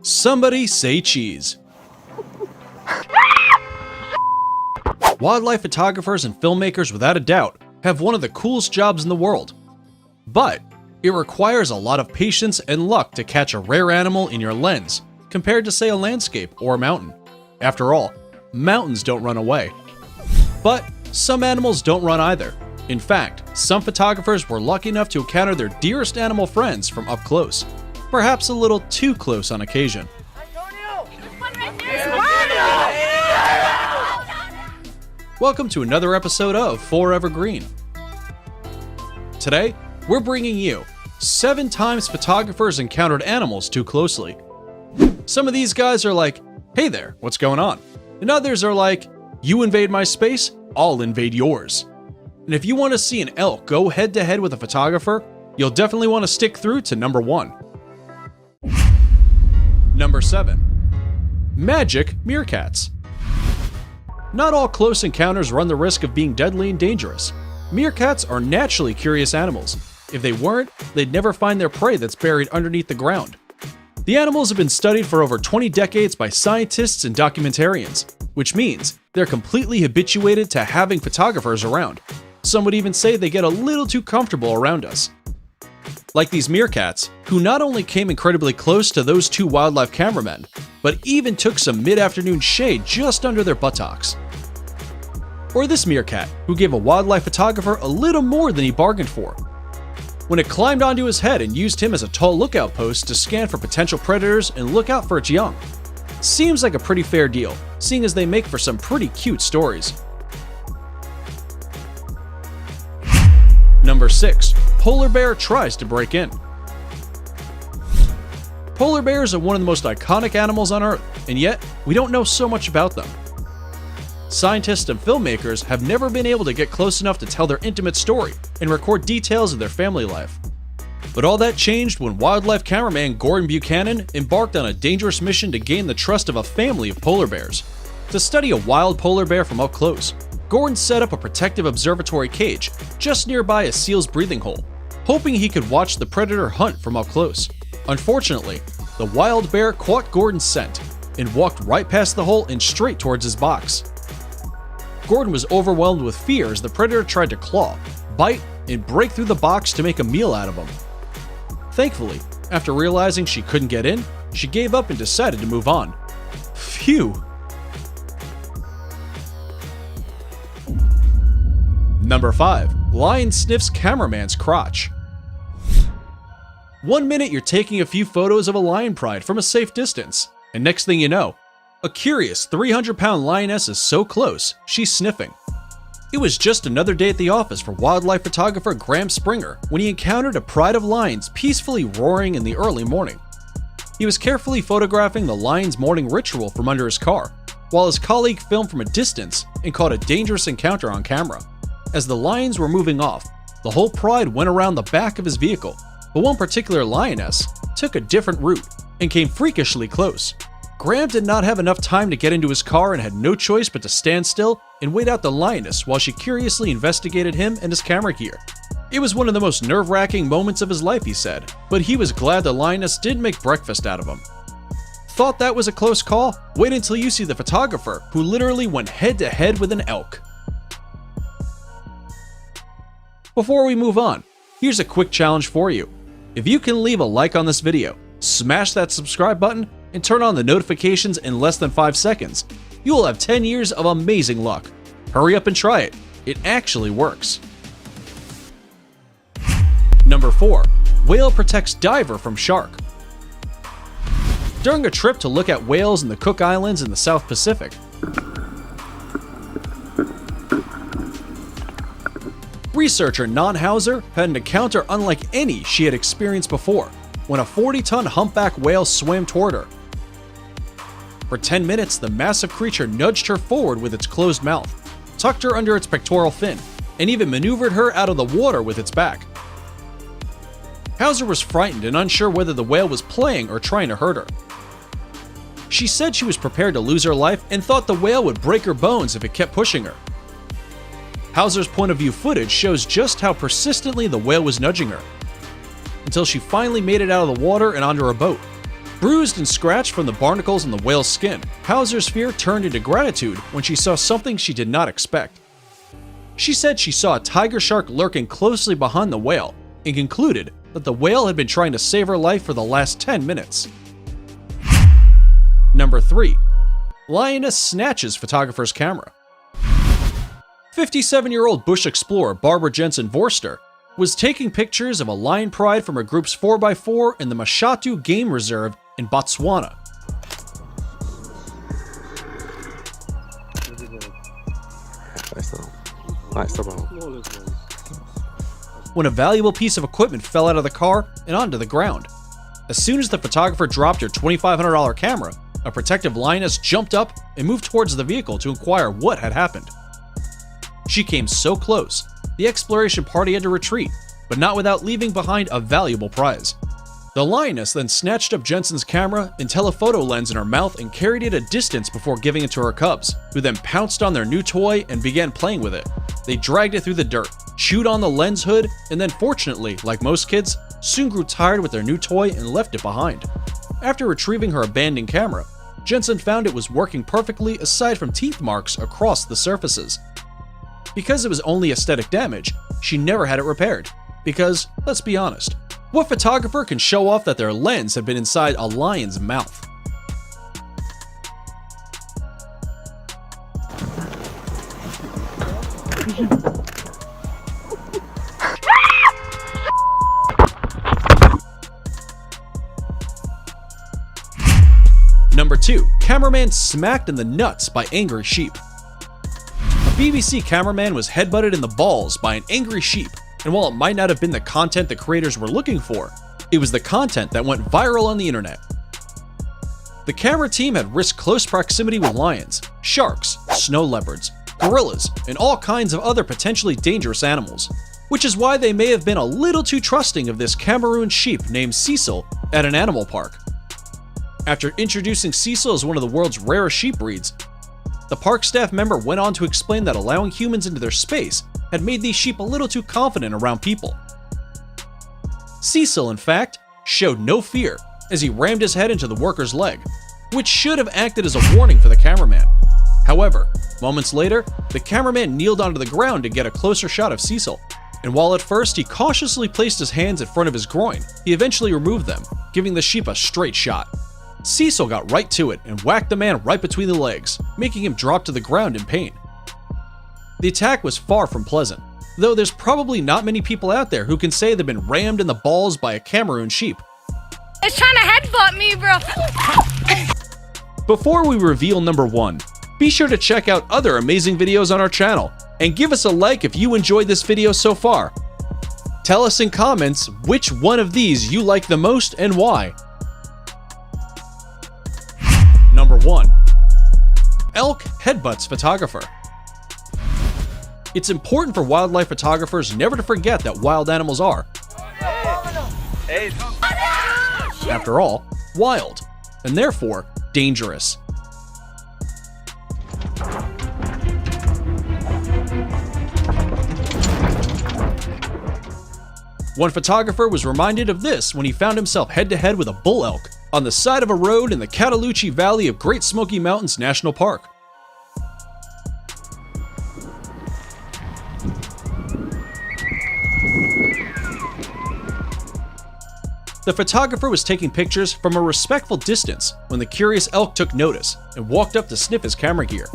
Somebody say cheese. Wildlife photographers and filmmakers, without a doubt, have one of the coolest jobs in the world. But it requires a lot of patience and luck to catch a rare animal in your lens, compared to, say, a landscape or a mountain. After all, mountains don't run away. But some animals don't run either. In fact, some photographers were lucky enough to encounter their dearest animal friends from up close, perhaps a little too close on occasion. Welcome to another episode of Forever Green. Today, we're bringing you 7 times photographers encountered animals too closely. Some of these guys are like, hey there, what's going on? And others are like, you invade my space, I'll invade yours. And if you want to see an elk go head to head with a photographer, you'll definitely want to stick through to number 1. Number 7. Magic meerkats. Not all close encounters run the risk of being deadly and dangerous. Meerkats are naturally curious animals. If they weren't, they'd never find their prey that's buried underneath the ground. The animals have been studied for over 20 decades by scientists and documentarians, which means they're completely habituated to having photographers around. Some would even say they get a little too comfortable around us. Like these meerkats, who not only came incredibly close to those 2 wildlife cameramen, but even took some mid-afternoon shade just under their buttocks. Or this meerkat, who gave a wildlife photographer a little more than he bargained for, when it climbed onto his head and used him as a tall lookout post to scan for potential predators and look out for its young. Seems like a pretty fair deal, seeing as they make for some pretty cute stories. Number 6. Polar bear tries to break in. Polar bears are one of the most iconic animals on Earth, and yet we don't know so much about them. Scientists and filmmakers have never been able to get close enough to tell their intimate story and record details of their family life. But all that changed when wildlife cameraman Gordon Buchanan embarked on a dangerous mission to gain the trust of a family of polar bears. To study a wild polar bear from up close, Gordon set up a protective observatory cage just nearby a seal's breathing hole, hoping he could watch the predator hunt from up close. Unfortunately, the wild bear caught Gordon's scent and walked right past the hole and straight towards his box. Gordon was overwhelmed with fear as the predator tried to claw, bite, and break through the box to make a meal out of him. Thankfully, after realizing she couldn't get in, she gave up and decided to move on. Phew! Number 5. Lion sniffs cameraman's crotch. One minute you're taking a few photos of a lion pride from a safe distance, and next thing you know, a curious 300-pound lioness is so close, she's sniffing. It was just another day at the office for wildlife photographer Graham Springer when he encountered a pride of lions peacefully roaring in the early morning. He was carefully photographing the lion's morning ritual from under his car, while his colleague filmed from a distance and caught a dangerous encounter on camera. As the lions were moving off, the whole pride went around the back of his vehicle, but one particular lioness took a different route and came freakishly close. Graham did not have enough time to get into his car and had no choice but to stand still and wait out the lioness while she curiously investigated him and his camera gear. It was one of the most nerve-wracking moments of his life, he said, but he was glad the lioness didn't make breakfast out of him. Thought that was a close call? Wait until you see the photographer who literally went head-to-head with an elk. Before we move on, here's a quick challenge for you. If you can leave a like on this video, smash that subscribe button, and turn on the notifications in less than 5 seconds, you will have 10 years of amazing luck. Hurry up and try it. It actually works. Number 4. Whale protects diver from shark. During a trip to look at whales in the Cook Islands in the South Pacific, researcher Nan Hauser had an encounter unlike any she had experienced before when a 40-ton humpback whale swam toward her. For 10 minutes, the massive creature nudged her forward with its closed mouth, tucked her under its pectoral fin, and even maneuvered her out of the water with its back. Hauser was frightened and unsure whether the whale was playing or trying to hurt her. She said she was prepared to lose her life and thought the whale would break her bones if it kept pushing her. Hauser's point of view footage shows just how persistently the whale was nudging her, until she finally made it out of the water and onto her boat. Bruised and scratched from the barnacles on the whale's skin, Hauser's fear turned into gratitude when she saw something she did not expect. She said she saw a tiger shark lurking closely behind the whale and concluded that the whale had been trying to save her life for the last 10 minutes. Number 3. Lioness snatches photographer's camera. 57-year-old bush explorer Barbara Jensen Vorster was taking pictures of a lion pride from her group's 4x4 in the Mashatu Game Reserve in Botswana. When a valuable piece of equipment fell out of the car and onto the ground. As soon as the photographer dropped her $2,500 camera, a protective lioness jumped up and moved towards the vehicle to inquire what had happened. She came so close, the exploration party had to retreat, but not without leaving behind a valuable prize. The lioness then snatched up Jensen's camera and telephoto lens in her mouth and carried it a distance before giving it to her cubs, who then pounced on their new toy and began playing with it. They dragged it through the dirt, chewed on the lens hood, and then fortunately, like most kids, soon grew tired with their new toy and left it behind. After retrieving her abandoned camera, Jensen found it was working perfectly aside from teeth marks across the surfaces. Because it was only aesthetic damage, she never had it repaired. Because, let's be honest, what photographer can show off that their lens had been inside a lion's mouth? Number 2. Cameraman smacked in the nuts by angry sheep. A BBC cameraman was headbutted in the balls by an angry sheep, and while it might not have been the content the creators were looking for, it was the content that went viral on the internet. The camera team had risked close proximity with lions, sharks, snow leopards, gorillas, and all kinds of other potentially dangerous animals, which is why they may have been a little too trusting of this Cameroon sheep named Cecil at an animal park. After introducing Cecil as one of the world's rarest sheep breeds, the park staff member went on to explain that allowing humans into their space had made these sheep a little too confident around people. Cecil, in fact, showed no fear as he rammed his head into the worker's leg, which should have acted as a warning for the cameraman. However, moments later, the cameraman kneeled onto the ground to get a closer shot of Cecil, and while at first he cautiously placed his hands in front of his groin, he eventually removed them, giving the sheep a straight shot. Cecil got right to it and whacked the man right between the legs, making him drop to the ground in pain. The attack was far from pleasant, though there's probably not many people out there who can say they've been rammed in the balls by a Cameroon sheep. It's trying to headbutt me, bro. Before we reveal number 1, be sure to check out other amazing videos on our channel, and give us a like if you enjoyed this video so far. Tell us in comments which one of these you like the most and why. Number 1. Elk headbutts photographer. It's important for wildlife photographers never to forget that wild animals are, after all, wild, and therefore dangerous. One photographer was reminded of this when he found himself head-to-head with a bull elk on the side of a road in the Cataloochee Valley of Great Smoky Mountains National Park. The photographer was taking pictures from a respectful distance when the curious elk took notice and walked up to sniff his camera gear.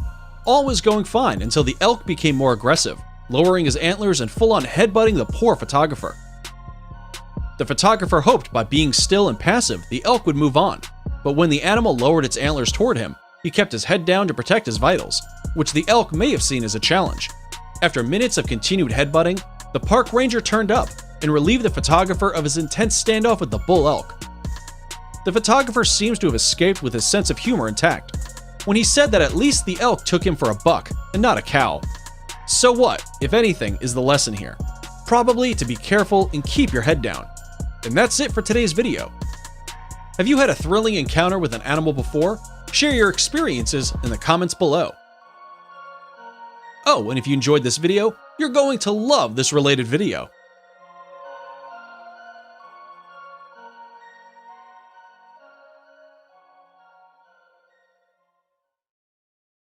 All was going fine until the elk became more aggressive, lowering his antlers and full-on headbutting the poor photographer. The photographer hoped by being still and passive, the elk would move on, but when the animal lowered its antlers toward him, he kept his head down to protect his vitals, which the elk may have seen as a challenge. After minutes of continued headbutting, the park ranger turned up and relieved the photographer of his intense standoff with the bull elk. The photographer seems to have escaped with his sense of humor intact, when he said that at least the elk took him for a buck and not a cow. So what, if anything, is the lesson here? Probably to be careful and keep your head down. And that's it for today's video. Have you had a thrilling encounter with an animal before? Share your experiences in the comments below. Oh, and if you enjoyed this video, you're going to love this related video.